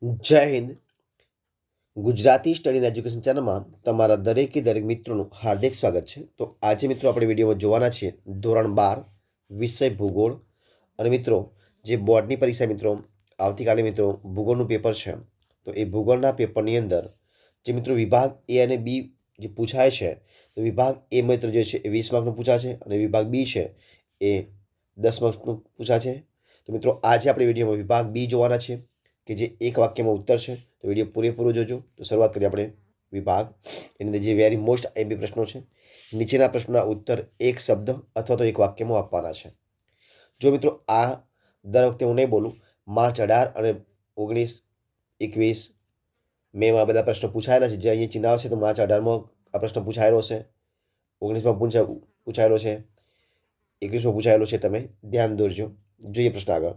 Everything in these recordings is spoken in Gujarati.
જય હિન્દ. ગુજરાતી સ્ટડી એજ્યુકેશન ચેનલમાં તમારા દરેક મિત્રોનું હાર્દિક સ્વાગત છે. તો આજે મિત્રો આપણે વિડીયોમાં જોવાના છીએ ધોરણ 12 વિષય ભૂગોળ. અને મિત્રો જે બોર્ડની પરીક્ષા મિત્રો આવતીકાલે મિત્રો ભૂગોળનું પેપર છે, તો એ ભૂગોળના પેપરની અંદર જે મિત્રો વિભાગ એ અને બી જે પૂછાય છે, તો વિભાગ એ મિત્રો જે છે એ 20 માર્કનું પૂછાશે અને વિભાગ બી છે એ 10 માર્ક્સનું પૂછાશે. તો મિત્રો આજે આપણે વિડીયોમાં વિભાગ બી જોવાના છે કે જે એક વાક્યમાં ઉત્તર છે. તો વિડીયો પૂરેપૂરો જોજો. તો શરૂઆત કરીએ આપણે વિભાગ એની અંદર જે વેરી મોસ્ટ એમપી પ્રશ્નો છે. નીચેના પ્રશ્નોના ઉત્તર એક શબ્દ અથવા તો એક વાક્યમાં આપવાના છે. જો મિત્રો આ દર વખતે હું નહીં બોલું, માર્ચ 18 અને 19, 21 મેમાં બધા પ્રશ્નો પૂછાયેલા છે. જે અહીંયા ચિહ્ન આવશે તો માર્ચ 18માં આ પ્રશ્ન પૂછાયેલો છે, 19માં પૂછાયેલો છે, 21માં પૂછાયેલો છે. તમે ધ્યાન દોરજો. જોઈએ પ્રશ્ન આગળ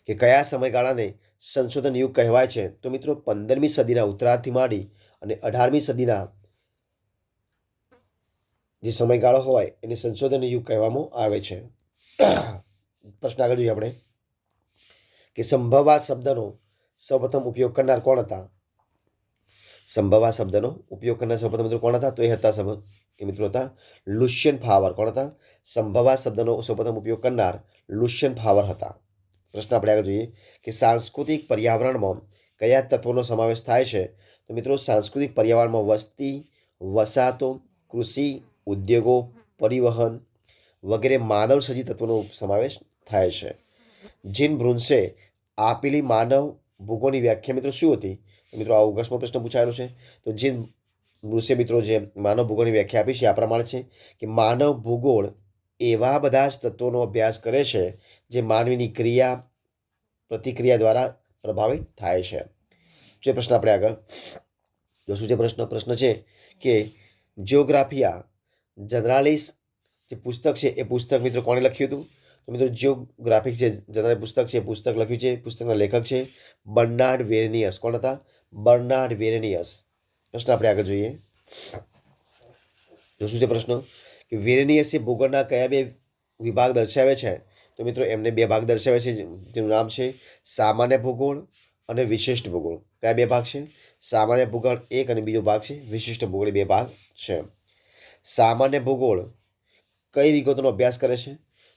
કે કયા સમયગાળાને સંશોધન યુગ કહેવાય છે? તો મિત્રો 15મી સદીના ઉત્તરાર્ધથી માંડી અને 18મી સદીના જે સમયગાળો હોય એને સંશોધન યુગ કહેવામાં આવે છે. પ્રશ્ન આગળ જોઈએ આપણે કે સંભવા શબ્દનો સૌપ્રથમ ઉપયોગ કરનાર કોણ હતા? સંભવા શબ્દનો ઉપયોગ કરનાર સૌપ્રથમ મિત્રો કોણ હતા? તો એ હતા મિત્રો હતા લુશિયન ફાવર. કોણ હતા? સંભવા શબ્દનો સૌપ્રથમ ઉપયોગ કરનાર લુશિયન ફાવર હતા. પ્રશ્ન આપણે આગળ જોઈએ કે સાંસ્કૃતિક પર્યાવરણમાં કયા તત્વોનો સમાવેશ થાય છે? તો મિત્રો સાંસ્કૃતિક પર્યાવરણમાં વસ્તી, વસાહતો, કૃષિ, ઉદ્યોગો, પરિવહન વગેરે માનવ સર્જિત તત્વોનો સમાવેશ થાય છે. જીન બ્રુન્સે આપેલી માનવ ભૂગોળની વ્યાખ્યા મિત્રો શું હતી? મિત્રો આ ઓગસ્ટમાં પ્રશ્ન પૂછાયેલો છે. તો જીન બ્રુન્સે મિત્રો જે માનવ ભૂગોળની વ્યાખ્યા આપી છે આ પ્રમાણે છે કે માનવ ભૂગોળ એવા બધા જ તત્વોનો અભ્યાસ કરે છે જે માનવીની ક્રિયા પ્રતિક્રિયા દ્વારા પ્રભાવિત થાય છે. જે પ્રશ્ન આપણે આગળ જોશું. જે પ્રશ્ન છે કે જિયોગ્રાફિયા જનરાલિસ જે પુસ્તક છે એ પુસ્તક મિત્રો કોણે લખ્યું હતું? તો મિત્રો જિયોગ્રાફિક જે જનરલ પુસ્તક છે એ પુસ્તક લખ્યું છે, પુસ્તકના લેખક છે બર્નાર્ડ વેરેનિયસ. કોણ હતા? બર્નાર્ડ વેરેનિયસ. પ્રશ્ન આપણે આગળ જોઈએ. જોશું જે પ્રશ્ન કે વેરેનિયસે ભૂગોળના કયા બે વિભાગ દર્શાવે છે? તો મિત્રો એમને બે ભાગ દર્શાવે છે જેનું નામ છે સામાન્ય ભૂગોળ અને વિશિષ્ટ ભૂગોળ. કયા બે ભાગ છે? સામાન્ય ભૂગોળ એક અને બીજો ભાગ છે વિશિષ્ટ ભૂગોળ. બે ભાગ છે. સામાન્ય ભૂગોળ કઈ વિગતોનો અભ્યાસ કરે છે?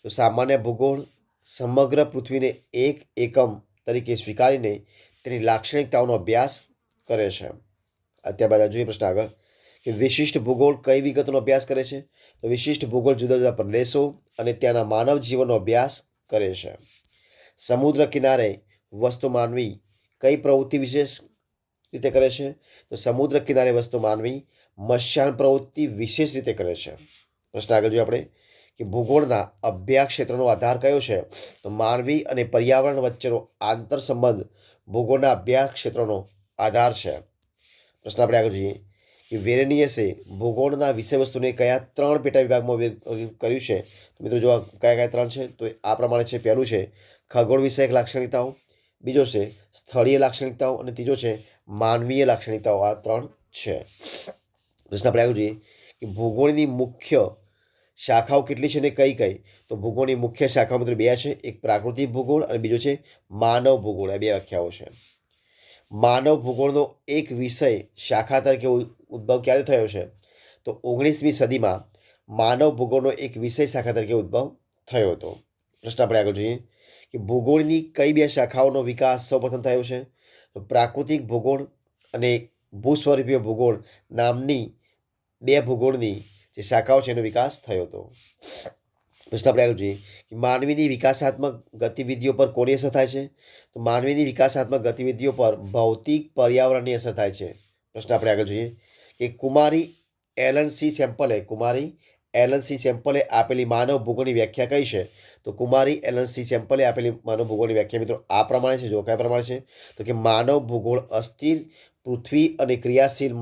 તો સામાન્ય ભૂગોળ સમગ્ર પૃથ્વીને એક એકમ તરીકે સ્વીકારીને તેની લાક્ષણિકતાઓનો અભ્યાસ કરે છે. ત્યારબાદ જોઈએ પ્રશ્ન આગળ કે વિશિષ્ટ ભૂગોળ કઈ વિગતોનો અભ્યાસ કરે છે? તો વિશિષ્ટ ભૂગોળ જુદા જુદા પ્રદેશો અને ત્યાંના માનવ જીવનનો અભ્યાસ કરે છે. સમુદ્ર કિનારે વસતો માનવી કઈ પ્રવૃત્તિ વિશેષ રીતે કરે છે? તો સમુદ્ર કિનારે વસતો માનવી મત્સ્યાન પ્રવૃત્તિ વિશેષ રીતે કરે છે. પ્રશ્ન આગળ જોઈએ આપણે કે ભૂગોળના અભ્યાસ ક્ષેત્રનો આધાર કયો છે? તો માનવી અને પર્યાવરણ વચ્ચેનો આંતર સંબંધ ભૂગોળના અભ્યાસ ક્ષેત્રનો આધાર છે. પ્રશ્ન આપણે આગળ જોઈએ કે વેરેનિયસે ભૂગોળના વિષયવસ્તુને કયા 3 પેટા વિભાગમાં કર્યું છે? તો મિત્રો જો કયા કયા 3 છે તો આ પ્રમાણે છે. પહેલું છે ખગોળ વિષયક લાક્ષણિકતાઓ, બીજો છે સ્થળીય લાક્ષણિકતાઓ અને ત્રીજો છે માનવીય લાક્ષણિકતાઓ. આ 3 છે. પ્રશ્ન આપણે આગળ જોઈએ કે ભૂગોળની મુખ્ય શાખાઓ કેટલી છે ને કઈ કઈ? તો ભૂગોળની મુખ્ય શાખાઓ મિત્રો 2 છે. એક પ્રાકૃતિક ભૂગોળ અને બીજો છે માનવ ભૂગોળ. આ 2 વ્યાખ્યાઓ છે. માનવ ભૂગોળનો એક વિષય શાખા તરીકે ઉદ્ભવ ક્યારે થયો છે? તો 19મી સદીમાં માનવ ભૂગોળનો એક વિષય શાખા તરીકે ઉદ્ભવ થયો હતો. પ્રશ્ન આપણે આગળ જોઈએ કે ભૂગોળની કઈ 2 શાખાઓનો વિકાસ સૌપ્રથમ થયો છે? તો પ્રાકૃતિક ભૂગોળ અને ભૂસ્વરૂપીય ભૂગોળ નામની 2 ભૂગોળની જે શાખાઓ છે એનો વિકાસ થયો હતો. પ્રશ્ન આપણે આગળ જોઈએ કે માનવીની વિકાસાત્મક ગતિવિધિઓ પર કોની અસર થાય છે? તો માનવીની વિકાસાત્મક ગતિવિધિઓ પર ભૌતિક પર્યાવરણની અસર થાય છે. પ્રશ્ન આપણે આગળ જોઈએ કે કુમારી એલન સી સેમ્પલે આપેલી માનવ ભૂગોળની વ્યાખ્યા કઈ છે? તો કુમારી એલન સી સેમ્પલે આપેલી માનવ ભૂગોળની વ્યાખ્યા મિત્રો આ પ્રમાણે છે. જો કયા પ્રમાણે છે તો કે માનવ ભૂગોળ અસ્થિર પૃથ્વી અને ક્રિયાશીલ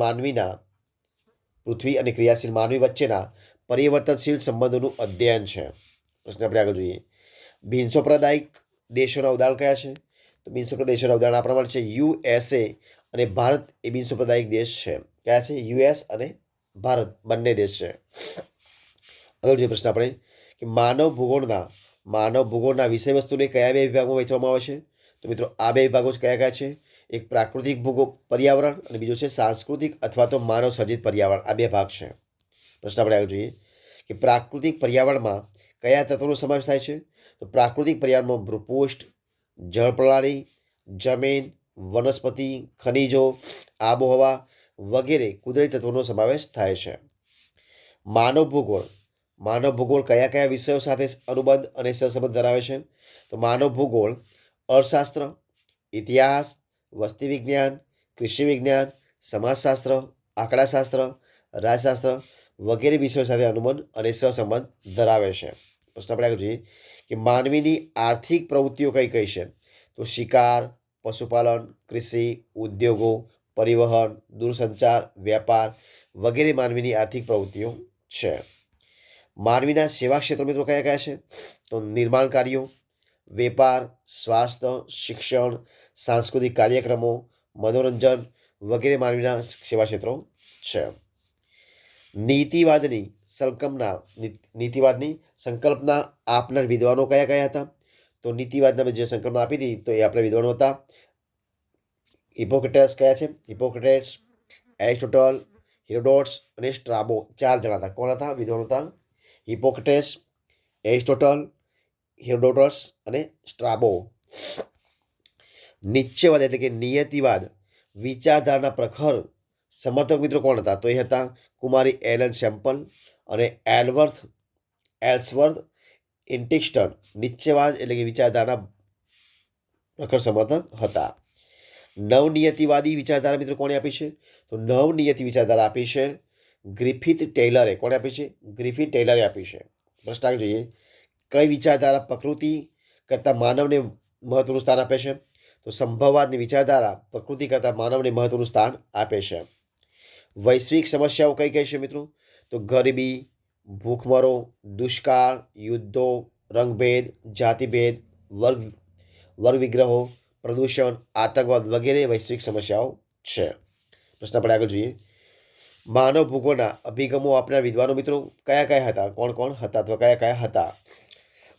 માનવી વચ્ચેના પરિવર્તનશીલ સંબંધોનું અધ્યયન છે. પ્રશ્ન આપણે આગળ જોઈએ બિનસાંપ્રદાયિક દેશોના ઉદાહરણ કયા છે? તો બિનસાંપ્રદાયિક દેશોના ઉદાહરણ આ પ્રમાણે છે યુએસએ અને ભારત એ બિનસાંપ્રદાયિક દેશ છે. કયા છે? યુએસ અને ભારત બંને દેશ છે. આગળ જોઈએ પ્રશ્ન આપણે કે માનવ ભૂગોળના વિષય વસ્તુને કયા 2 વિભાગમાં વહેંચવામાં આવે છે? તો મિત્રો આ બે વિભાગો કયા કયા છે? એક પ્રાકૃતિક પર્યાવરણ અને બીજો છે સાંસ્કૃતિક અથવા તો માનવ સર્જિત પર્યાવરણ. આ બે ભાગ છે. પ્રશ્ન આપણે આગળ જોઈએ કે પ્રાકૃતિક પર્યાવરણમાં કયા તત્વોનો સમાવેશ થાય છે? તો પ્રાકૃતિક પર્યાવરણમાં ભૂપૃષ્ઠ, જળ પ્રણાલી, જમીન, વનસ્પતિ, ખનિજો, આબોહવા વગેરે કુદરતી તત્વોનો સમાવેશ થાય છે. માનવ ભૂગોળ કયા કયા વિષયો સાથે અનુબંધ અને સહસંબંધ ધરાવે છે? તો માનવ ભૂગોળ અર્થશાસ્ત્ર, ઇતિહાસ, વસ્તી વિજ્ઞાન, કૃષિ વિજ્ઞાન, સમાજશાસ્ત્ર, આંકડાશાસ્ત્ર, રાજશાસ્ત્ર વગેરે વિષયો સાથે અનુબંધ અને સહસંબંધ ધરાવે છે. પ્રશ્ન આપણે આગળ જોઈએ કે માનવીની આર્થિક પ્રવૃત્તિઓ કઈ કઈ છે? તો શિકાર, પશુપાલન, કૃષિ, ઉદ્યોગો, પરિવહન, દૂરસંચાર, વ્યાપાર વગેરે માનવીની આર્થિક પ્રવૃત્તિઓ છે. માનવીના સેવા ક્ષેત્રો મિત્રો કયા કયા છે? તો નિર્માણ કાર્યો, વેપાર, સ્વાસ્થ્ય, શિક્ષણ, સાંસ્કૃતિક કાર્યક્રમો, મનોરંજન વગેરે માનવીના સેવા ક્ષેત્રો છે. નીતિવાદની સંકલ્પના આપનાર વિદ્વાનો કયા કયા હતા? તો નીતિવાદના જે સંકલ્પના આપી હતી તો એ આપણે વિદ્વાનો હતા હિપોક્રેટસ. કયા છે? હિપોક્રેટસ, એરિસ્ટોટલ, હેરોડોટસ અને સ્ટ્રાબો 4 જણા હતા. કોણ હતા? વિદ્વાનો હતા હિપોક્રેટસ, એરિસ્ટોટલ, હેરોડોટસ અને સ્ટ્રાબો. નિશ્ચયવાદ એટલે કે નિયતિવાદ વિચારધારાના પ્રખર સમર્થક મિત્રો કોણ હતા? તો એ હતા કુમારી એલન સેમ્પલ અને એલ્સવર્થ ઇન્ટિક્સ્ટન. નિશ્ચયવાદ એટલે કે વિચારધારાના પ્રખર સમર્થક હતા. નવનિયતિવાદી વિચારધારા મિત્રો કોણે આપી છે? તો નવનિયતિ વિચારધારા આપી છે ગ્રિફિથ ટેલરે. કોણે આપી છે? ગ્રિફિથ ટેલરે આપી છે. પ્રશ્ન આગળ જોઈએ કઈ વિચારધારા પ્રકૃતિ કરતાં માનવને મહત્વનું સ્થાન આપે છે? તો સંભવવાદની વિચારધારા પ્રકૃતિ કરતાં માનવને મહત્વનું સ્થાન આપે છે. વૈશ્વિક સમસ્યાઓ કઈ કઈ છે મિત્રો? તો ગરીબી, ભૂખમરો, દુષ્કાળ, યુદ્ધો, રંગભેદ, જાતિભેદ, વર્ગ વિગ્રહો, પ્રદૂષણ, આતંકવાદ વગેરે વૈશ્વિક સમસ્યાઓ છે. પ્રશ્ન આપણે આગળ જોઈએ માનવ ભૂગોળના અભિગમો આપનાર વિદ્વાનો મિત્રો કયા કયા હતા? કોણ કોણ હતા? તો કયા કયા હતા?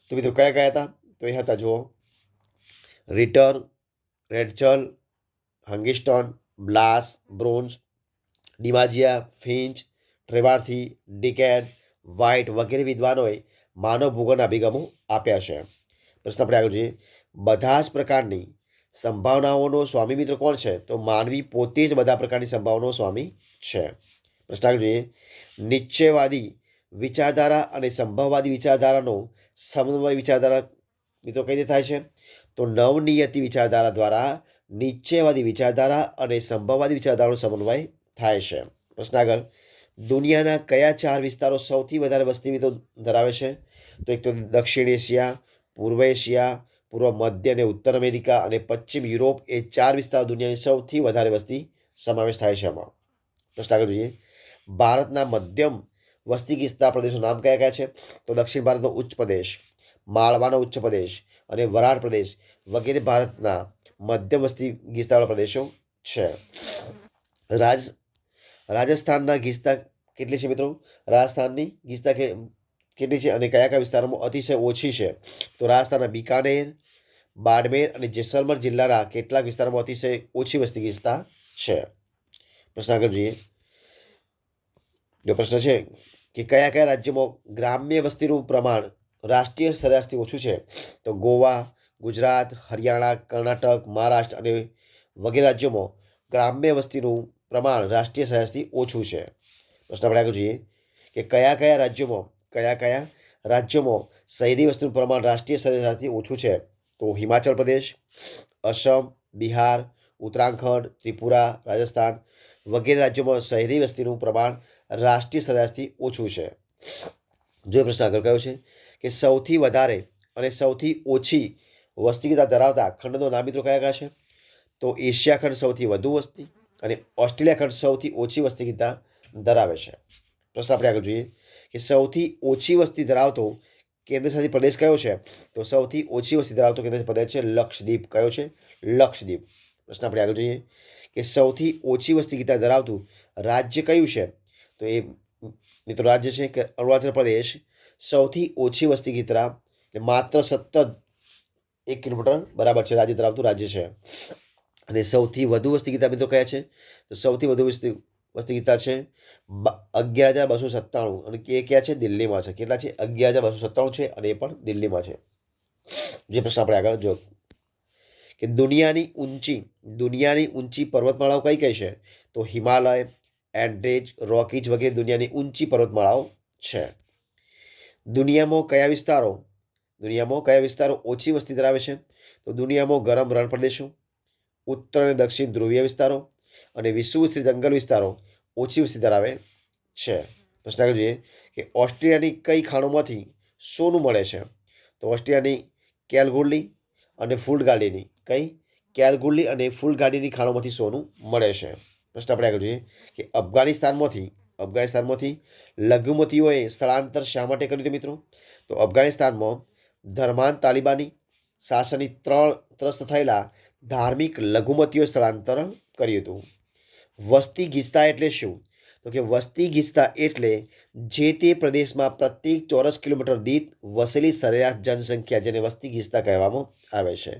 તો મિત્રો કયા કયા હતા? તો એ હતા જુઓ રિટર, રેડચલ, હંગિસ્ટન, બ્લાસ, બ્રોન્સ, ડિમાજિયા, ફિન્ચ, ટ્રેવાર્થી, ડિકેડ, વ્હાઇટ વગેરે વિદ્વાનોએ માનવ ભૂગોળના અભિગમો આપ્યા છે. પ્રશ્ન આપણે આગળ જોઈએ બધા જ પ્રકારની સંભાવનાઓનો સ્વામી મિત્રો કોણ છે? તો માનવી પોતે જ બધા પ્રકારની સંભાવનાઓ સ્વામી છે. પ્રશ્ન આગળ જોઈએ નિશ્ચયવાદી વિચારધારા અને સંભવવાદી વિચારધારાનો સમન્વય વિચારધારા મિત્રો કઈ રીતે થાય છે? તો નવનિયતિ વિચારધારા દ્વારા નિશ્ચયવાદી વિચારધારા અને સંભવવાદી વિચારધારાનો સમન્વય થાય છે. પ્રશ્ન આગળ દુનિયાના કયા 4 વિસ્તારો સૌથી વધારે વસ્તી મિત્રો ધરાવે છે? તો એક તો દક્ષિણ એશિયા, પૂર્વ એશિયા, પૂર્વ મધ્ય અને ઉત્તર અમેરિકા અને પશ્ચિમ યુરોપ એ 4 વિસ્તાર દુનિયાની સૌથી વધારે વસ્તી સમાવેશ થાય છે એમાં. પ્રશ્ન આગળ જોઈએ ભારતના મધ્યમ વસ્તી ગીચતા પ્રદેશો નામ કયા કયા છે? તો દક્ષિણ ભારતનો ઉચ્ચ પ્રદેશ, માળવાનો ઉચ્ચ પ્રદેશ અને વરાળ પ્રદેશ વગેરે ભારતના મધ્યમ વસ્તી ગીચતાવાળા પ્રદેશો છે. રાજસ્થાનના ગીચતા કેટલી છે મિત્રો? રાજસ્થાનની ગીચતા કેટલી છે અને કયા કયા વિસ્તારોમાં અતિશય ઓછી છે? તો રાજસ્થાનના બિકાનેર, બાડમેર અને જેસલમેર જિલ્લાના કેટલાક વિસ્તારોમાં અતિશય ઓછી વસ્તી ગીચતા છે. પ્રશ્ન આગળ જોઈએ જો પ્રશ્ન છે કે કયા કયા રાજ્યોમાં ગ્રામ્ય વસ્તીનું પ્રમાણ રાષ્ટ્રીય સરેરાશથી ઓછું છે? તો ગોવા, ગુજરાત, હરિયાણા, કર્ણાટક, મહારાષ્ટ્ર અને વગેરે રાજ્યોમાં ગ્રામ્ય વસ્તીનું પ્રમાણ રાષ્ટ્રીય સરેરાશથી ઓછું છે. પ્રશ્ન આપણે આગળ જોઈએ કે કયા કયા રાજ્યોમાં શહેરી વસ્તીનું પ્રમાણ રાષ્ટ્રીય સરેરાશથી ઓછું છે? તો હિમાચલ પ્રદેશ, અસમ, બિહાર, ઉત્તરાખંડ, ત્રિપુરા, રાજસ્થાન વગેરે રાજ્યોમાં શહેરી વસ્તીનું પ્રમાણ રાષ્ટ્રીય સરેરાશથી ઓછું છે. જો પ્રશ્ન આગળ કયો છે કે સૌથી વધારે અને સૌથી ઓછી વસ્તી ધરાવતા ખંડનો નામ મિત્રો કયા કયા છે? તો એશિયા ખંડ સૌથી વધુ વસ્તી અને ઓસ્ટ્રેલિયા ખંડ સૌથી ઓછી વસ્તી ધરાવે છે. પ્રશ્ન આપણે આગળ જોઈએ કે સૌથી ઓછી વસ્તી ધરાવતો કેન્દ્રશાસિત પ્રદેશ કયો છે? તો સૌથી ઓછી વસ્તી ધરાવતો કેન્દ્રશાસિત પ્રદેશ છે લક્ષદ્વીપ. કયો છે? લક્ષદ્વીપ. પ્રશ્ન આપણે આગળ જોઈએ કે સૌથી ઓછી વસ્તી ધરાવતું રાજ્ય કયું છે? તો એ મિત્રો રાજ્ય છે કે અરુણાચલ પ્રદેશ સૌથી ઓછી વસ્તી ગીતરા માત્ર 17 1 કિલોમીટર બરાબર છે રાજ્ય ધરાવતું રાજ્ય છે. અને સૌથી વધુ વસ્તી ગીતા મિત્રો કયા છે? તો સૌથી વધુ વસ્તી ગીતા છે 11,297 અને એ ક્યાં છે? દિલ્હીમાં છે. કેટલા છે? 11,297 છે અને એ પણ દિલ્હીમાં છે. જે પ્રશ્ન આપણે આગળ જો કે દુનિયાની ઊંચી પર્વતમાળાઓ કઈ કઈ છે? તો હિમાલય, એન્ડ્રેજ, રોકીજ વગેરે દુનિયાની ઊંચી પર્વતમાળાઓ છે. દુનિયામાં કયા વિસ્તારો ઓછી વસ્તી ધરાવે છે? તો દુનિયામાં ગરમ રણ પ્રદેશો, ઉત્તર અને દક્ષિણ ધ્રુવીય વિસ્તારો અને વિષુવવૃત્તીય જંગલ વિસ્તારો ઓછી વસ્તી ધરાવે છે. પ્રશ્ન આગળ જોઈએ કે ઓસ્ટ્રેલિયાની કઈ ખાણોમાંથી સોનું મળે છે? તો ઓસ્ટ્રેલિયાની કેલગુરલી અને ફૂલગાડીની ખાણોમાંથી સોનું મળે છે. પ્રશ્ન આપણે આગળ જોઈએ કે અફઘાનિસ્તાનમાંથી લઘુમતીઓએ સ્થળાંતર શા માટે કર્યું હતું મિત્રો? તો અફઘાનિસ્તાનમાં ધર્માંધ તાલિબાની શાસનની ત્રસ્ત થયેલા ધાર્મિક લઘુમતીઓએ સ્થળાંતર કર્યું હતું. વસ્તી ગીચતા એટલે શું? તો કે વસ્તી ગીચતા એટલે જે તે પ્રદેશમાં પ્રત્યેક ચોરસ કિલોમીટર દીઠ વસેલી સરેરાશ જનસંખ્યા, જેને વસ્તી ગીચતા કહેવામાં આવે છે.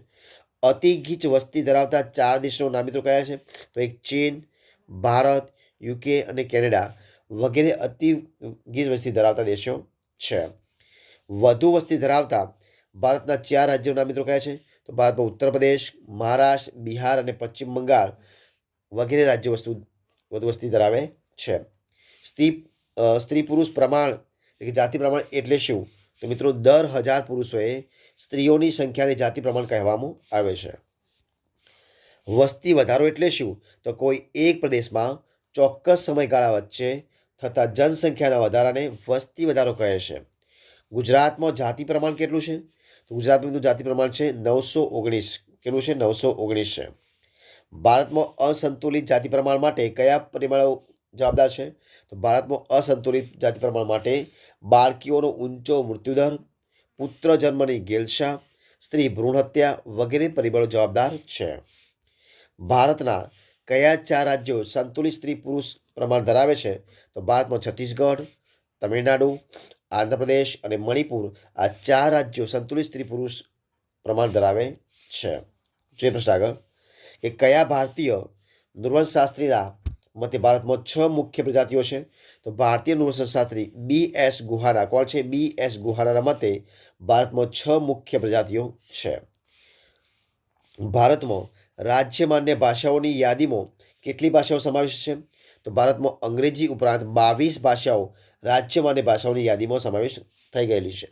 અતિ ગીચ વસ્તી ધરાવતા 4 દેશોના નામ મિત્રો કયા છે? તો એક ચીન, ભારત, યુકે અને કેનેડા વગેરે અતિ ગીચ વસ્તી ધરાવતા દેશો છે. વધુ વસ્તી ધરાવતા ભારતના 4 રાજ્યોના મિત્રો કયા છે? તો ભારતમાં ઉત્તર પ્રદેશ, મહારાષ્ટ્ર, બિહાર અને પશ્ચિમ બંગાળ વગેરે રાજ્યો વધુ વસ્તી ધરાવે છે. સ્ત્રી પુરુષ પ્રમાણ જાતિ પ્રમાણ એટલે શું? તો મિત્રો દર 1000 પુરુષોએ સ્ત્રીઓની સંખ્યાને જાતિ પ્રમાણ કહેવામાં આવે છે. વસ્તી વધારો એટલે શું? તો કોઈ એક પ્રદેશમાં ચોક્કસ સમયગાળા વચ્ચે થતા જનસંખ્યાના વધારાને વસ્તી વધારો કહે છે. ગુજરાતમાં જાતિ પ્રમાણ કેટલું છે? તો ગુજરાતનું જાતિ પ્રમાણ છે 919. કેટલું છે? 919 છે. ભારતમાં અસંતુલિત જાતિ પ્રમાણ માટે કયા પરિબળો જવાબદાર છે? તો ભારતમાં અસંતુલિત જાતિ પ્રમાણ માટે બાળકીઓનો ઊંચો મૃત્યુદર, પુત્ર જન્મની ઘેલછા, સ્ત્રી ભ્રૂણ હત્યા વગેરે પરિબળો જવાબદાર છે. ભારતના કયા 4 રાજ્યો સંતુલિત સ્ત્રી પુરુષ પ્રમાણ ધરાવે છે? તો ભારતમાં છત્તીસગઢ, તમિલનાડુ, આંધ્રપ્રદેશ અને મણિપુર આ 4 રાજ્યો સંતુલિત સ્ત્રી પુરુષ પ્રમાણ ધરાવે છે. જોઈએ પ્રશ્ન આગળ કે કયા ભારતીય નૃવંશશાસ્ત્રીના મતે ભારતમાં 6 મુખ્ય પ્રજાતિઓ છે? તો ભારતીય નૃવંશશાસ્ત્રી BS ગુહાના, કોણ છે? BS ગુહાના મતે ભારતમાં 6 મુખ્ય પ્રજાતિઓ છે. ભારતમાં રાજ્ય માન્ય ભાષાઓની યાદીમાં કેટલી ભાષાઓ સમાવેશ છે? તો ભારતમાં અંગ્રેજી ઉપરાંત 22 ભાષાઓ રાજ્ય માન્ય ભાષાઓની યાદીમાં સમાવેશ થઈ ગયેલી છે.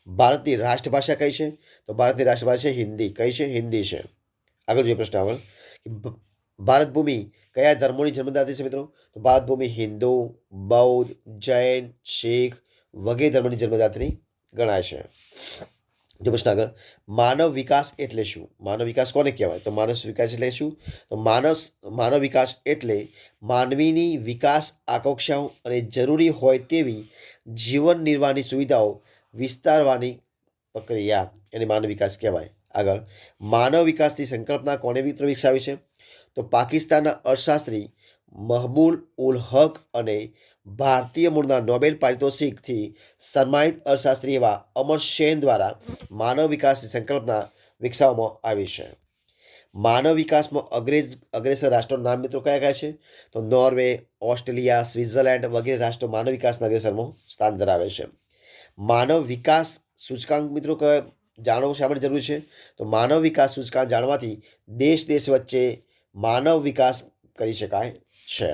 ભારતની રાષ્ટ્રભાષા કઈ છે? તો ભારતની રાષ્ટ્રભાષા હિન્દી. કઈ છે? હિન્દી છે. આગળ જોઈએ પ્રશ્ન આગળ ભારત ભૂમિ કયા ધર્મોની જન્મદાત્રી છે મિત્રો? તો ભારત ભૂમિ હિન્દુ, બૌદ્ધ, જૈન, શીખ વગેરે ધર્મની જન્મદાત્રી ગણાય છે. જો પ્રશ્ન આગળ માનવ વિકાસ એટલે શું? માનવ વિકાસ કોને કહેવાય? તો માનવ વિકાસ એટલે શું? તો માનવ વિકાસ એટલે માનવીની વિકાસ આકાંક્ષાઓ અને જરૂરી હોય તેવી જીવન નિર્વાહની સુવિધાઓ વિસ્તારવાની પ્રક્રિયા, એને માનવ વિકાસ કહેવાય. આગળ માનવ વિકાસની સંકલ્પના કોને વિકસાવી છે? તો પાકિસ્તાનના અર્થશાસ્ત્રી મહબૂબ ઉલ હક અને ભારતીય મૂળના નોબેલ પારિતોષિકથી સન્માનિત અર્થશાસ્ત્રી એવા અમર સેન દ્વારા માનવ વિકાસની સંકલ્પના વિકસાવવામાં આવી છે. માનવ વિકાસમાં અગ્રેસર રાષ્ટ્રોના નામ મિત્રો કયા કયા છે? તો નોર્વે, ઓસ્ટ્રેલિયા, સ્વિટ્ઝરલેન્ડ વગેરે રાષ્ટ્રો માનવ વિકાસના અગ્રેસરમાં સ્થાન ધરાવે છે. માનવ વિકાસ સૂચકાંક મિત્રો જાણવું શા માટે જરૂરી છે? તો માનવ વિકાસ સૂચકાંક જાણવાથી દેશ વચ્ચે માનવ વિકાસ કરી શકાય છે.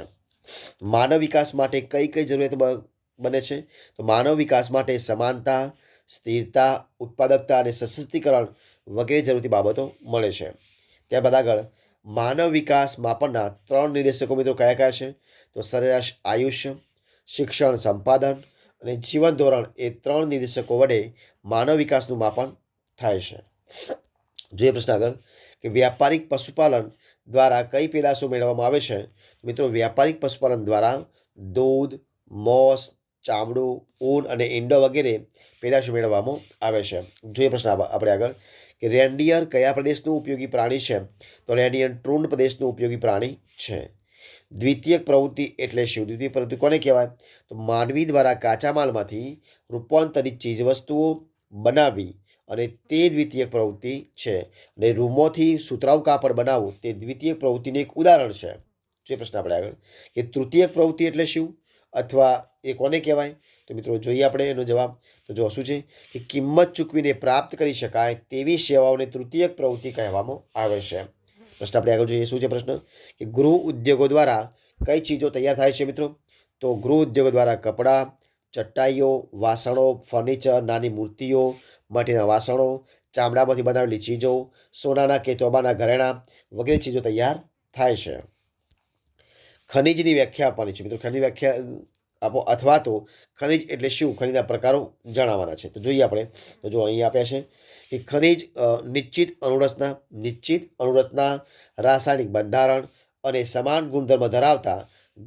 માનવ વિકાસ માટે કઈ કઈ જરૂરિયાતો બને છે? તો માનવ વિકાસ માટે સમાનતા, સ્થિરતા, ઉત્પાદકતા અને સશક્તિકરણ વગેરે જરૂરી બાબતો મળે છે. ત્યારબાદ આગળ માનવ વિકાસ માપનના 3 નિર્દેશકો મિત્રો કયા કયા છે? તો સરેરાશ આયુષ્ય, શિક્ષણ સંપાદન અને જીવન ધોરણ એ 3 નિર્દેશકો વડે માનવ વિકાસનું માપન થાય છે. જોઈએ પ્રશ્ન આગળ કે વ્યાપારિક પશુપાલન દ્વારા કઈ પેદાશો મેળવવામાં આવે છે? મિત્રો વ્યાપારિક પશુપાલન દ્વારા દૂધ, મોસ, ચામડું, ઊન અને ઈંડો વગેરે પેદાશો મેળવવામાં આવે છે. જોઈએ પ્રશ્ન આપણે આગળ કે રેન્ડિયર કયા પ્રદેશનું ઉપયોગી પ્રાણી છે? તો રેન્ડિયર ટ્રૂન પ્રદેશનું ઉપયોગી પ્રાણી છે. દ્વિતીયક પ્રવૃત્તિ એટલે શું? દ્વિતીયક પ્રવૃત્તિ કોને કહેવાય? તો માનવી દ્વારા કાચા માલમાંથી રૂપાંતરિત ચીજવસ્તુઓ બનાવવી અને તે દ્વિતીયક પ્રવૃત્તિ છે. અને રૂમોથી સુતરાઉ કાપડ બનાવવું તે દ્વિતીયક પ્રવૃત્તિનું એક ઉદાહરણ છે. જે પ્રશ્ન આપણે આગળ કે તૃતીયક પ્રવૃત્તિ એટલે શું અથવા એ કોને કહેવાય? તો મિત્રો જોઈએ આપણે એનો જવાબ. તો જો શું છે કે કિંમત ચૂકવીને પ્રાપ્ત કરી શકાય તેવી સેવાઓને તૃતીયક પ્રવૃત્તિ કહેવામાં આવે છે. પ્રશ્ન આપણે આગળ જોઈએ. શું છે પ્રશ્ન કે ગૃહ ઉદ્યોગો દ્વારા કઈ ચીજો તૈયાર થાય છે મિત્રો? તો ગૃહ ઉદ્યોગો દ્વારા કપડાં, ચટાઈઓ, વાસણો, ફર્નિચર, નાની મૂર્તિઓ, માટીના વાસણો, ચામડામાંથી બનાવેલી ચીજો, સોનાના કે તોબાના ઘરેણાં વગેરે ચીજો તૈયાર થાય છે. ખનિજની વ્યાખ્યા આપવાની છે મિત્રો. ખનિજ વ્યાખ્યા આપો અથવા તો ખનિજ એટલે શું, ખનિજના પ્રકારો જણાવવાના છે. તો જોઈએ આપણે. તો જો અહીં આપ્યા છે કે ખનિજ નિશ્ચિત અણુરચના, રાસાયણિક બંધારણ અને સમાન ગુણધર્મ ધરાવતા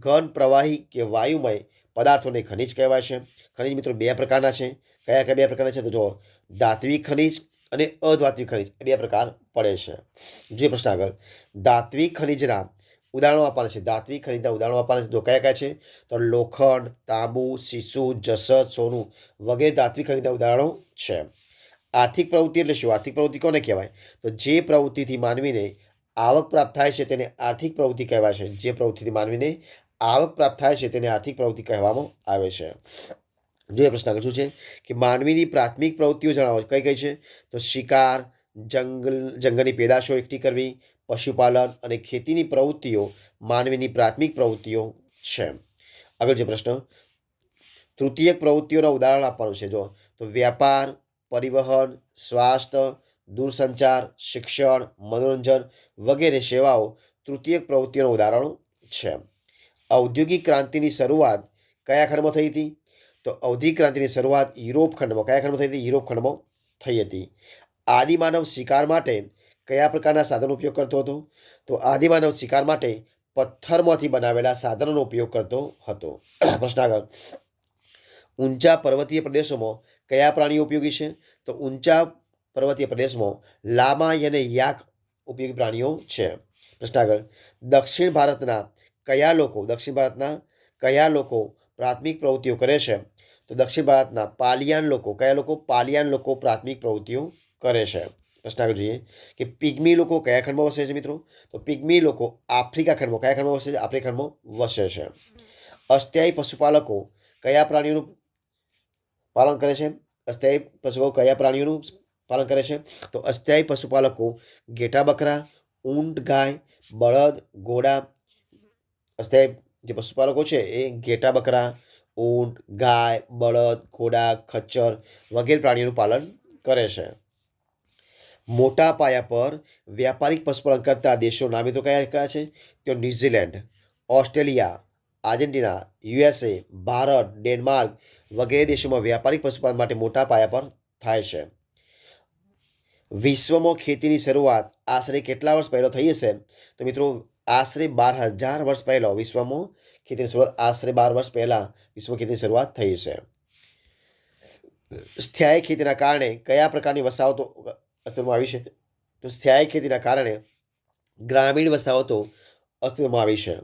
ઘન, પ્રવાહી કે વાયુમય પદાર્થોને ખનિજ કહેવાય છે. ખનિજ મિત્રો બે પ્રકારના છે. કયા કયા બે પ્રકારના છે? તો જો ધાત્વિક ખનિજ અને અધાત્વિક ખનિજ બે પ્રકાર પડે છે. જે પ્રશ્ન આગળ ધાત્વિક ખનિજના ઉદાહરણો આપવાના છે. ધાત્વિક ખનિજના ઉદાહરણો આપવાના છે. તો કયા કયા છે? તો લોખંડ, તાંબુ, શીશુ, જસત, સોનું વગેરે ધાત્વિક ખનિજના ઉદાહરણો છે. આર્થિક પ્રવૃત્તિ એટલે શું? આર્થિક પ્રવૃત્તિ કોને કહેવાય? તો જે પ્રવૃત્તિથી માનવીને આવક પ્રાપ્ત થાય છે તેને આર્થિક પ્રવૃત્તિ કહેવાય છે. જે પ્રવૃત્તિથી માનવીને આવક પ્રાપ્ત થાય છે તેને આર્થિક પ્રવૃત્તિ કહેવામાં આવે છે. જોઈએ પ્રશ્ન આગળ શું છે કે માનવીની પ્રાથમિક પ્રવૃત્તિઓ જણાવો. કઈ કઈ છે? તો શિકાર, જંગલની પેદાશો એકઠી કરવી, પશુપાલન અને ખેતીની પ્રવૃત્તિઓ માનવીની પ્રાથમિક પ્રવૃત્તિઓ છે. આગળ જે પ્રશ્ન તૃતીયક પ્રવૃત્તિઓના ઉદાહરણ આપવાનું છે. જો તો વ્યાપાર, પરિવહન, સ્વાસ્થ્ય, દૂરસંચાર, શિક્ષણ, મનોરંજન વગેરે સેવાઓ તૃતીયક પ્રવૃત્તિઓના ઉદાહરણો છે. ઔદ્યોગિક ક્રાંતિની શરૂઆત કયા ખંડમાં થઈ હતી? તો ઔદ્યોગિક ક્રાંતિની શરૂઆત યુરોપ ખંડમાં. કયા ખંડમાં થઈ હતી? યુરોપ ખંડમાં થઈ હતી. આદિમાનવ શિકાર માટે કયા પ્રકારના સાધનો ઉપયોગ કરતો હતો? તો આદિમાનવ શિકાર માટે પથ્થરમાંથી બનાવેલા સાધનોનો ઉપયોગ કરતો હતો. પ્રશ્ન આગળ ઊંચા પર્વતીય પ્રદેશોમાં કયા પ્રાણીઓ ઉપયોગી છે? તો ઊંચા પર્વતીય પ્રદેશમાં લામા અને યાક ઉપયોગી પ્રાણીઓ છે. પ્રશ્ન આગળ દક્ષિણ ભારતના કયા લોકો પ્રાથમિક પ્રવૃત્તિઓ કરે છે? તો દક્ષિણ ભારતના પાલિયાન લોકો. કયા લોકો? પાલિયાન લોકો પ્રાથમિક પ્રવૃત્તિઓ કરે છે. પ્રશ્ન આગળ જોઈએ કે પિગ્મી લોકો કયા ખંડમાં વસે છે મિત્રો? તો પિગ્મી લોકો આફ્રિકા ખંડમાં. કયા ખંડમાં વસે છે? આફ્રિકા ખંડમાં વસે છે. અસ્થાયી પશુપાલકો કયા પ્રાણીઓનું પાલન કરે છે? અસ્થાયી પશુઓ કયા પ્રાણીઓનું પાલન કરે છે? તો અસ્થાયી પશુપાલકો ઘેટા બકરા, ઊંટ ગાય, બળદ, ઘોડા. અસ્થાયી જે પશુપાલકો છે એ ઘેટા બકરા, ઊંટ, ગાય, બળદ, ઘોડા, ખચ્ચર વગેરે પ્રાણીઓનું પાલન કરે છે. મોટા પાયા પર વ્યાપારિક પશુપાલન કરતા દેશો નામ મિત્રો કયા કયા છે? તો New Zealand, Australia, Argentina, USA, Bharat, Denmark વગેરે દેશોમાં વ્યાપારિક પશુપાલન માટે મોટા પાયા પર થાય છે. વિશ્વમાં ખેતીની શરૂઆત આશરે કેટલા વર્ષ પહેલાં થઈ હશે? તો મિત્રો આશરે 12,000 વર્ષ પહેલાં વિશ્વમાં ખેતીની શરૂઆત આશરે 12 વર્ષ પહેલાં વિશ્વમાં ખેતીની શરૂઆત થઈ છે. સ્થાયી ખેતીના કારણે કયા પ્રકારની વસાહતો અસ્તિત્વમાં આવી છે? તો સ્થાયી ખેતીના કારણે ગ્રામીણ વસાહતો અસ્તિત્વમાં આવી છે.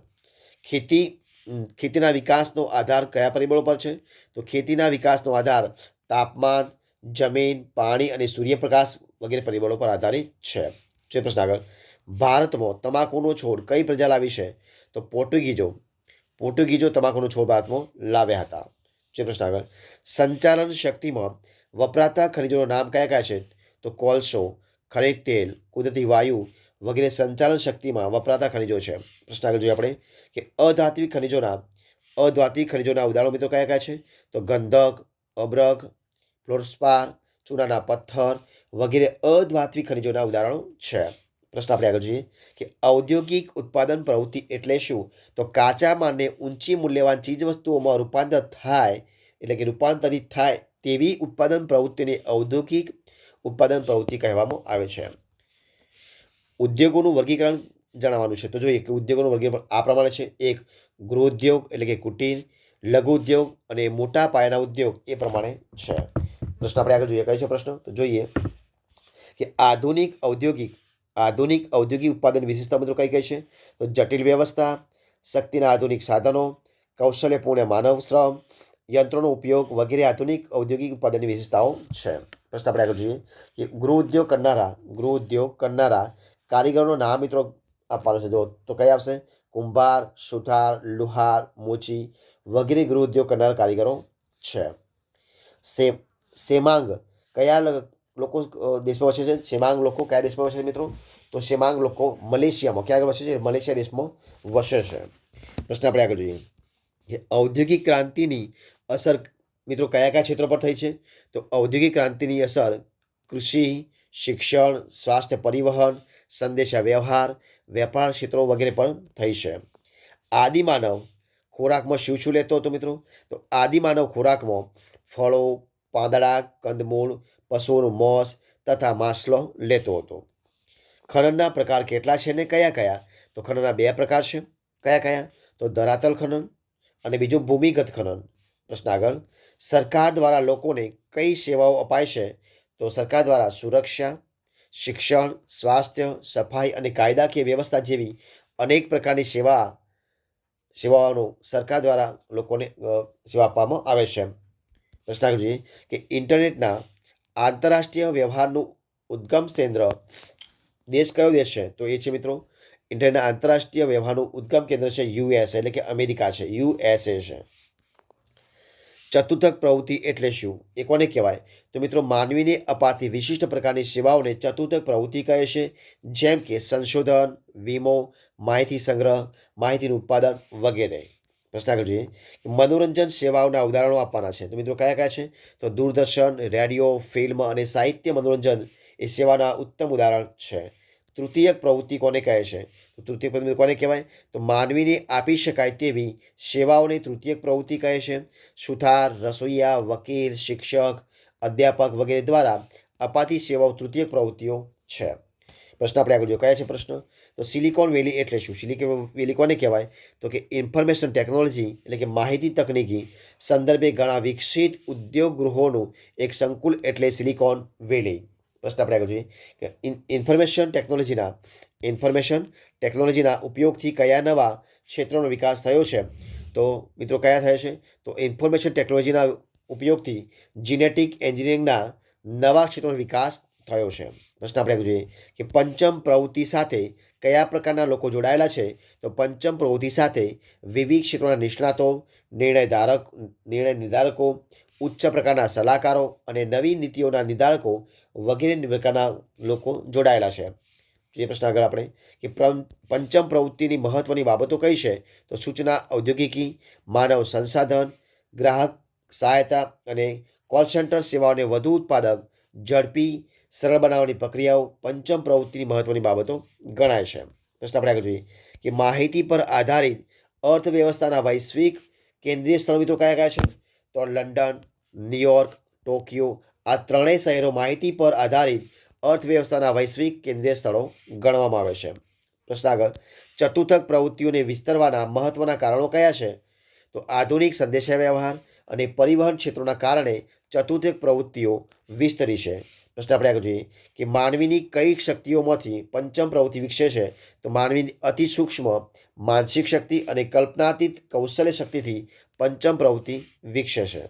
ખેતીના વિકાસનો આધાર કયા પરિબળો પર છે? તો ખેતીના વિકાસનો આધાર તાપમાન, જમીન, પાણી અને સૂર્યપ્રકાશ વગેરે પરિબળો પર આધારિત છે. જે પ્રશ્ન આગળ ભારતમાં તમાકુનો છોડ કઈ પ્રજા લાવી છે? તો પોર્ટુગીઝો તમાકુનો છોડ ભારતમાં લાવ્યા હતા. જે પ્રશ્ન આગળ સંચાલન શક્તિમાં વપરાતા ખનિજોના નામ કયા કયા છે? તો કોલસો, ખનિજ તેલ, કુદરતી વાયુ વગેરે સંચાલન શક્તિમાં વપરાતા ખનિજો છે. પ્રશ્ન આગળ જોઈએ આપણે કે અધાત્વિક ખનિજોના ઉદાહરણો મિત્રો કયા કયા છે? તો ગંધક, અબ્રક, ફ્લોરસ્પાર, ચૂનાના પથ્થર વગેરે અધાત્વિક ખનિજોના ઉદાહરણો છે. પ્રશ્ન આપણે આગળ જોઈએ કે ઔદ્યોગિક ઉત્પાદન પ્રવૃત્તિ એટલે શું? તો કાચા માલને ઊંચી મૂલ્યવાન ચીજવસ્તુઓમાં રૂપાંતરિત થાય તેવી ઉત્પાદન પ્રવૃત્તિને ઔદ્યોગિક ઉત્પાદન પ્રવૃત્તિ કહેવામાં આવે છે. ઉદ્યોગોનું વર્ગીકરણ જણાવવાનું છે. તો જોઈએ કે ઉદ્યોગોનું વર્ગીકરણ આ પ્રમાણે છે. એક ગૃહ ઉદ્યોગ એટલે કે કુટીર, લઘુ ઉદ્યોગ અને મોટા પાયાના ઉદ્યોગ એ પ્રમાણે છે. પ્રશ્ન આપણે આગળ જોઈએ. કઈ છે પ્રશ્ન? તો જોઈએ કે આધુનિક ઔદ્યોગિક ઉત્પાદન વિશેષતા મિત્રો કઈ કઈ છે? તો જટિલ વ્યવસ્થા, શક્તિના આધુનિક સાધનો, કૌશલ્યપૂર્ણ માનવ શ્રમ, યંત્રોનો ઉપયોગ વગેરે આધુનિક ઔદ્યોગિક ઉત્પાદનની વિશેષતાઓ છે. પ્રશ્ન આપણે આગળ જોઈએ કે ગૃહ ઉદ્યોગ કરનારા કારીગરોનું નામ મિત્રો આપવાનું છે. તો કઈ આવશે? કુંભાર, સુથાર, લુહાર, મોચી વગેરે ગૃહ ઉદ્યોગ કરનારા કારીગરો છે. સેમાંગ કયા લોકો દેશમાં વસે છે? સેમાંગ લોકો કયા દેશમાં વસે છે મિત્રો? તો સેમાંગ લોકો મલેશિયામાં, ક્યાં આગળ વસે છે? મલેશિયા દેશમાં વસે છે. પ્રશ્ન આપણે આગળ જોઈએ કે ઔદ્યોગિક ક્રાંતિની અસર મિત્રો કયા કયા ક્ષેત્રો પર થઈ છે? તો ઔદ્યોગિક ક્રાંતિની અસર કૃષિ, શિક્ષણ, સ્વાસ્થ્ય, પરિવહન, સંદેશા વ્યવહાર, વેપાર ક્ષેત્રો વગેરે પર થઈ છે. આદિમાનવ ખોરાકમાં શું શું લેતો હતો મિત્રો? તો આદિમાનવ ખોરાકમાં ફળો, પાંદડા, કંદમૂળ, પશુઓનું માંસ તથા માછલો લેતો હતો. ખનનના પ્રકાર કેટલા છે ને કયા કયા? તો ખનનના 2 પ્રકાર છે. કયા કયા? તો ધરાતલ ખનન અને બીજું ભૂમિગત ખનન. પ્રશ્ન આગળ, સરકાર દ્વારા લોકોને કઈ સેવાઓ અપાય છે? તો સરકાર દ્વારા સુરક્ષા, શિક્ષણ, સ્વાસ્થ્ય, સફાઈ અને કાયદાકીય વ્યવસ્થા જેવી અનેક પ્રકારની સેવાઓનો સરકાર દ્વારા લોકોને સેવા આપવામાં આવે છે. પ્રશ્ન આગળ જોઈએ કે ઇન્ટરનેટના આંતરરાષ્ટ્રીય વ્યવહારનું ઉદ્ગમ કેન્દ્ર દેશ કયો દેશ છે? તો એ છે મિત્રો ઇન્ટરનેટના આંતરરાષ્ટ્રીય વ્યવહારનું ઉદ્ગમ કેન્દ્ર છે યુએસ, એટલે કે અમેરિકા છે, યુએસએ છે. ચતુર્થક પ્રવૃત્તિ એટલે શું? એ કોને કહેવાય? તો મિત્રો માનવીને અપાતી વિશિષ્ટ પ્રકારની સેવાઓને ચતુર્થક પ્રવૃત્તિ કહે છે, જેમ કે સંશોધન, વીમો, માહિતી સંગ્રહ, માહિતીનું ઉત્પાદન વગેરે. પ્રશ્ન આગળ જોઈએ મનોરંજન સેવાઓના ઉદાહરણો આપવાના છે. તો મિત્રો કયા કયા છે? તો દૂરદર્શન, રેડિયો, ફિલ્મ અને સાહિત્ય મનોરંજન એ સેવાના ઉત્તમ ઉદાહરણ છે. તૃતીયક પ્રવૃત્તિ કોને કહે છે? તો તૃતીયક પ્રવૃત્તિ કોને કહેવાય? તો માનવીને આપી શકાય તેવી સેવાઓને તૃતીયક પ્રવૃત્તિ કહે છે. સુથાર, રસોઈયા, વકીલ, શિક્ષક, અધ્યાપક વગેરે દ્વારા અપાતી સેવાઓ તૃતીયક પ્રવૃત્તિઓ છે. પ્રશ્ન આપણે આગળ જોઈએ કયા છે પ્રશ્ન? તો સિલિકોન વેલી એટલે શું? સિલિકોન વેલી કોને કહેવાય? તો કે ઇન્ફોર્મેશન ટેકનોલોજી એટલે કે માહિતી તકનીકી સંદર્ભે ઘણા વિકસિત ઉદ્યોગ ગૃહોનું એક સંકુલ એટલે સિલિકોન વેલી. પ્રશ્ન આપણે આગળ જોઈએ કે ઇન્ફોર્મેશન ટેકનોલોજીના ઉપયોગથી કયા નવા ક્ષેત્રોનો વિકાસ થયો છે? તો મિત્રો કયા થયા છે? તો ઇન્ફોર્મેશન ટેકનોલોજીના ઉપયોગથી જીનેટિક એન્જિનિયરિંગના નવા ક્ષેત્રોનો વિકાસ થયો છે. પ્રશ્ન આપણે આગળ જોઈએ કે પંચમ પ્રવૃત્તિ સાથે કયા પ્રકારના લોકો જોડાયેલા છે? તો પંચમ પ્રવૃત્તિ સાથે વિવિધ ક્ષેત્રોના નિષ્ણાતો, નિર્ણય નિર્ધારકો, ઉચ્ચ પ્રકારના સલાહકારો અને નવી નીતિઓના નિર્ધારકો વગેરે પ્રકારના લોકો જોડાયેલા છે. જે પ્રશ્ન આગળ આપણે કે પંચમ પ્રવૃત્તિની મહત્વની બાબતો કઈ છે? તો સૂચના ઔદ્યોગિકી, માનવ સંસાધન, ગ્રાહક સહાયતા અને કોલ સેન્ટર સેવાઓને વધુ ઉત્પાદક, ઝડપી, સરળ બનાવવાની પ્રક્રિયાઓ પંચમ પ્રવૃત્તિની મહત્વની બાબતો ગણાય છે. પ્રશ્ન આપણે આગળ જોઈએ કે માહિતી પર આધારિત અર્થવ્યવસ્થાના વૈશ્વિક કેન્દ્રીય સ્થળો મિત્રો કયા કયા છે? તો લંડન, ન્યુયોર્ક, ટોક્યો આ ત્રણેય શહેરો માહિતી પર આધારિત અર્થવ્યવસ્થાના વૈશ્વિક કેન્દ્રીય સ્થળો ગણવામાં આવે છે. પ્રશ્ન આગળ ચતુર્થક પ્રવૃત્તિઓને વિસ્તરવાના મહત્વના કારણો કયા છે? તો આધુનિક સંદેશાવ્યવહાર અને પરિવહન ક્ષેત્રોના કારણે ચતુર્થક પ્રવૃત્તિઓ વિસ્તરી છે. પ્રશ્ન આપણે આગળ જોઈએ કે માનવીની કઈ શક્તિઓમાંથી પંચમ પ્રવૃત્તિ વિકસે છે? તો માનવીની અતિ સૂક્ષ્મ માનસિક શક્તિ અને કલ્પનાતીત કૌશલ્ય શક્તિથી પંચમ પ્રવૃત્તિ વિકસે છે.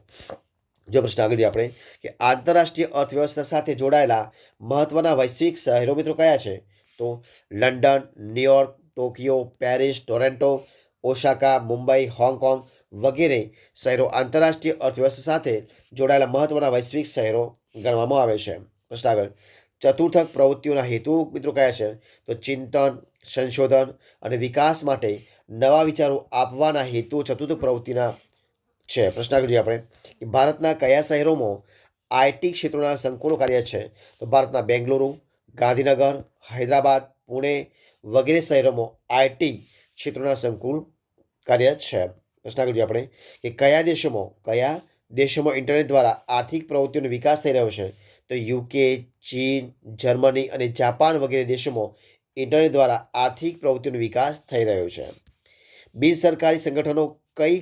જો પ્રશ્ન આગળ આપણે કે આંતરરાષ્ટ્રીય અર્થવ્યવસ્થા સાથે જોડાયેલા મહત્વના વૈશ્વિક શહેરો મિત્રો કયા છે? તો London, New York, Tokyo, Paris, Toronto, Osaka, Mumbai, Hong Kong વગેરે શહેરો આંતરરાષ્ટ્રીય અર્થવ્યવસ્થા સાથે જોડાયેલા મહત્વના વૈશ્વિક શહેરો ગણવામાં આવે છે. પ્રશ્ન આગળ ચતુર્થક પ્રવૃત્તિઓના હેતુ મિત્રો કયા છે? તો ચિંતન, સંશોધન અને વિકાસ માટે નવા વિચારો આપવાના હેતુ ચતુર્થ પ્રવૃત્તિના છે. પ્રશ્ન આગળ જોઈએ આપણે કે ભારતના કયા શહેરોમાં આઈટી ક્ષેત્રોના સંકુલો કાર્ય છે? તો ભારતના બેંગલુરુ, ગાંધીનગર, હૈદરાબાદ, પુણે વગેરે શહેરોમાં આઈટી ક્ષેત્રોના સંકુલ કાર્ય છે. પ્રશ્ન આગળ જોઈએ આપણે કે કયા દેશોમાં ઇન્ટરનેટ દ્વારા આર્થિક પ્રવૃત્તિઓનો વિકાસ થઈ રહ્યો છે? તો યુકે, ચીન, જર્મની અને જાપાન વગેરે દેશોમાં ઇન્ટરનેટ દ્વારા આર્થિક પ્રવૃત્તિઓનો વિકાસ થઈ રહ્યો છે. બિનસરકારી સંગઠનો કઈ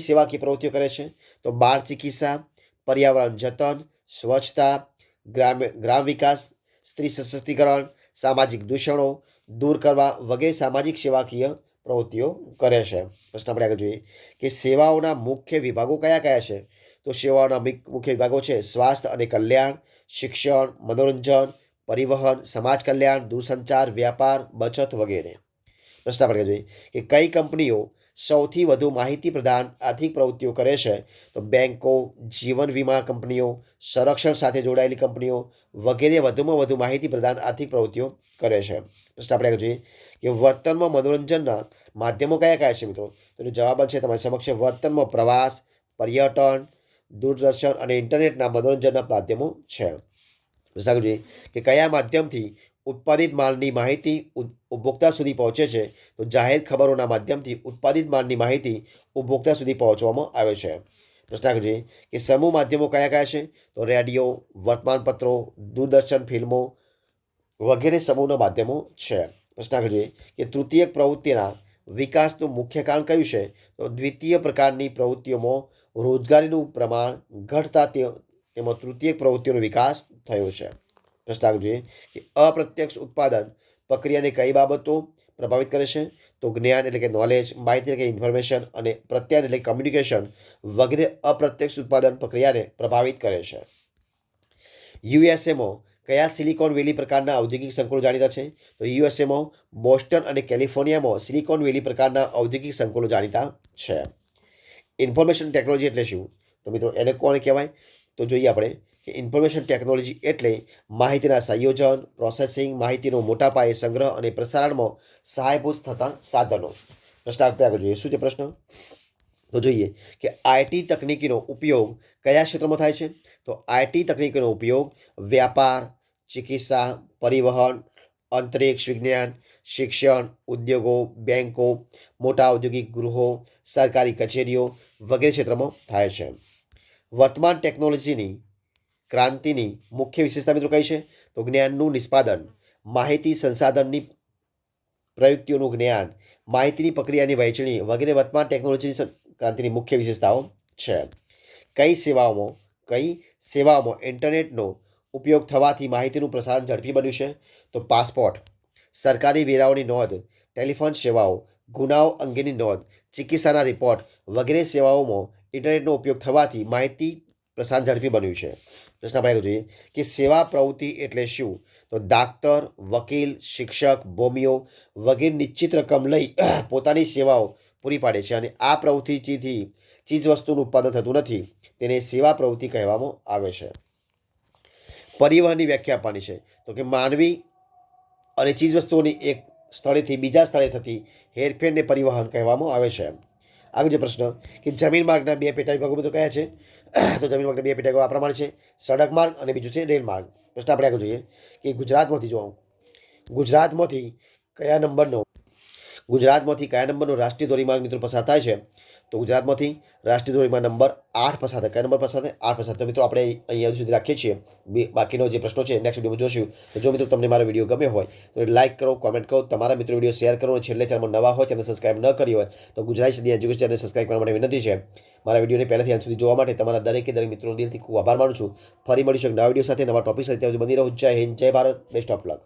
સેવાકીય પ્રવૃત્તિઓ કરે છે? તો બાળ ચિકિત્સા, પર્યાવરણ જતન, સ્વચ્છતા, ગ્રામ વિકાસ, સ્ત્રી સશક્તિકરણ, સામાજિક દૂષણો દૂર કરવા વગેરે સામાજિક સેવાકીય પ્રવૃત્તિઓ કરે છે. પ્રશ્ન આપણે આગળ જોઈએ કે સેવાઓના મુખ્ય વિભાગો કયા કયા છે? તો સેવાઓના મુખ્ય વિભાગો છે સ્વાસ્થ્ય અને કલ્યાણ, શિક્ષણ, મનોરંજન, પરિવહન, સમાજ કલ્યાણ, દૂરસંચાર, વ્યાપાર, બચત વગેરે. પ્રશ્ન આપણે જોઈએ કે કઈ કંપનીઓ સૌથી વધુ માહિતી પ્રદાન આર્થિક પ્રવૃત્તિઓ કરે છે? તો બેન્કો, જીવન વીમા કંપનીઓ, સંરક્ષણ સાથે જોડાયેલી કંપનીઓ વગેરે વધુમાં વધુ માહિતી પ્રદાન આર્થિક પ્રવૃત્તિઓ કરે છે. પ્રશ્ન આપણે જોઈએ કે વર્તનમાં મનોરંજનના માધ્યમો કયા કયા છે મિત્રો? તો જવાબ છે તમારી સમક્ષ વર્તનમાં પ્રવાસ, પર્યટન, દૂરદર્શન અને ઇન્ટરનેટના મનોરંજનના માધ્યમો છે. પ્રશ્ન જોઈએ કે કયા માધ્યમથી ઉત્પાદિત માલની માહિતી ઉપભોક્તા સુધી પહોંચે છે? તો જાહેર ખબરોના માધ્યમથી ઉત્પાદિત માલની માહિતી ઉપભોક્તા સુધી પહોંચવામાં આવે છે. પ્રશ્ન જોઈએ કે સમૂહ માધ્યમો કયા કયા છે? તો રેડિયો, વર્તમાનપત્રો, દૂરદર્શન, ફિલ્મો વગેરે સમૂહના માધ્યમો છે. પ્રશ્ન જોઈએ કે તૃતીયક પ્રવૃત્તિના વિકાસનું મુખ્ય કારણ કયું છે? તો દ્વિતીય પ્રકારની પ્રવૃત્તિઓમાં રોજગારીનું પ્રમાણ ઘટતા તેમાં તૃતીયક પ્રવૃત્તિઓનો વિકાસ થયો છે. પ્રશ્ન જોઈએ કે અપ્રત્યક્ષ ઉત્પાદન પ્રક્રિયાને કઈ બાબતો પ્રભાવિત કરે છે? તો જ્ઞાન એટલે કે નોલેજ, માહિતી એટલે કે ઇન્ફોર્મેશન અને પ્રત્યાયન એટલે કમ્યુનિકેશન વગેરે અપ્રત્યક્ષ ઉત્પાદન પ્રક્રિયાને પ્રભાવિત કરે છે. યુએસએમાં કયા સિલિકોન વેલી પ્રકારના ઔદ્યોગિક સંકુલો જાણીતા છે? તો યુએસએમાં બોસ્ટન અને કેલિફોર્નિયામાં સિલિકોન વેલી પ્રકારના ઔદ્યોગિક સંકુલો જાણીતા છે. ઇન્ફોર્મેશન ટેકનોલોજી એટલે શું? તો મિત્રો એને કોણ કહેવાય? તો જોઈએ આપણે કે ઇન્ફોર્મેશન ટેકનોલોજી એટલે માહિતીના સંયોજન, પ્રોસેસિંગ, માહિતીનો મોટા પાયે સંગ્રહ અને પ્રસારણમાં સહાયભૂત થતા સાધનો. પ્રશ્ન આપણે આગળ જોઈએ. શું છે પ્રશ્ન? તો જોઈએ કે આઈટી તકનીકીનો ઉપયોગ કયા ક્ષેત્રમાં થાય છે? તો આઈટી તકનીકીનો ઉપયોગ વ્યાપાર, ચિકિત્સા, પરિવહન, અંતરિક્ષ વિજ્ઞાન, શિક્ષણ, ઉદ્યોગો, બેન્કો, મોટા ઔદ્યોગિક ગૃહો, સરકારી કચેરીઓ વગેરે ક્ષેત્રમાં થાય છે. વર્તમાન ટેકનોલોજીની ક્રાંતિની મુખ્ય વિશેષતા મિત્રો કઈ છે? તો જ્ઞાનનું નિષ્પાદન, માહિતી સંસાધનની પ્રયુક્તિઓનું જ્ઞાન, માહિતીની પ્રક્રિયાની વહેંચણી વગેરે વર્તમાન ટેકનોલોજીની ક્રાંતિની મુખ્ય વિશેષતાઓ છે. કઈ સેવાઓમાં ઇન્ટરનેટનો ઉપયોગ થવાથી માહિતીનું પ્રસારણ ઝડપી બન્યું છે? તો પાસપોર્ટ, સરકારી વેરાઓની નોંધ, ટેલિફોન સેવાઓ, ગુનાઓ અંગેની નોંધ, ચિકિત્સાના રિપોર્ટ વગેરે સેવાઓમાં ઇન્ટરનેટનો ઉપયોગ થવાથી માહિતી પ્રસારણ ઝડપી બન્યું છે. પ્રશ્ન આપણે જોઈએ કે સેવા પ્રવૃત્તિ એટલે શું? તો ડાક્ટર, વકીલ, શિક્ષક, ભોમિયો વગેરે નિશ્ચિત રકમ લઈ પોતાની સેવાઓ પૂરી પાડે છે અને આ પ્રવૃત્તિથી ચીજ વસ્તુનું ઉત્પાદન થતું નથી, તેને સેવા પ્રવૃત્તિ કહેવામાં આવે છે. પરિવહનની વ્યાખ્યા આપવાની છે. તો કે માનવી અને ચીજ વસ્તુઓની એક સ્થળેથી બીજા સ્થળે થતી હેરફેરને પરિવહન કહેવામાં આવે છે. આગળ જે પ્રશ્ન કે જમીન માર્ગના બે પેટા વિભાગો મિત્રો કયા છે? તો જમીન માર્ગના બે પેટા વિભાગો આ પ્રમાણે છે, સડક માર્ગ અને બીજું છે રેલ માર્ગ. પ્રશ્ન આપણે આગળ જોઈએ કે ગુજરાતમાંથી કયા નંબરનો રાષ્ટ્રીય ધોરીમાર્ગ મિત્રો પસાર થાય છે? તો ગુજરાતમાંથી રાષ્ટ્રીય ધોરીમાર્ગ નંબર 8 પસાર થાય. કયા નંબર પસાર થાય? 8 પસાર. તો મિત્રો આપણે અહીંયા સુધી રાખીએ છીએ. બાકીનો જે પ્રશ્નો છે નેક્સ્ટ વિડીયોમાં જોશું. તો જો મિત્રો તમને મારો વિડીયો ગમ્યો હોય તો લાઈક કરો, કોમેન્ટ કરો, તમારા મિત્રો વિડીયો શેર કરો અને છેલ્લે ચેનલમાં નવા હોય ચેનલ સબસ્ક્રાઇબ ન કરી હોય તો Gujarati study education channel subscribe કરવા માટે વિનંતી છે. મારા વિડીયોને પહેલાથી અંત સુધી જોવા માટે તમારા દરેક મિત્રોનો દિલથી ખૂબ આભાર માનું છું. ફરી મળીશું એક નવા વિડીયો સાથે, નવા ટોપિક સાથે. ત્યાં સુધી બની રહો. જય હિન્દ, જય ભારત, બેસ્ટ ઓફ લક.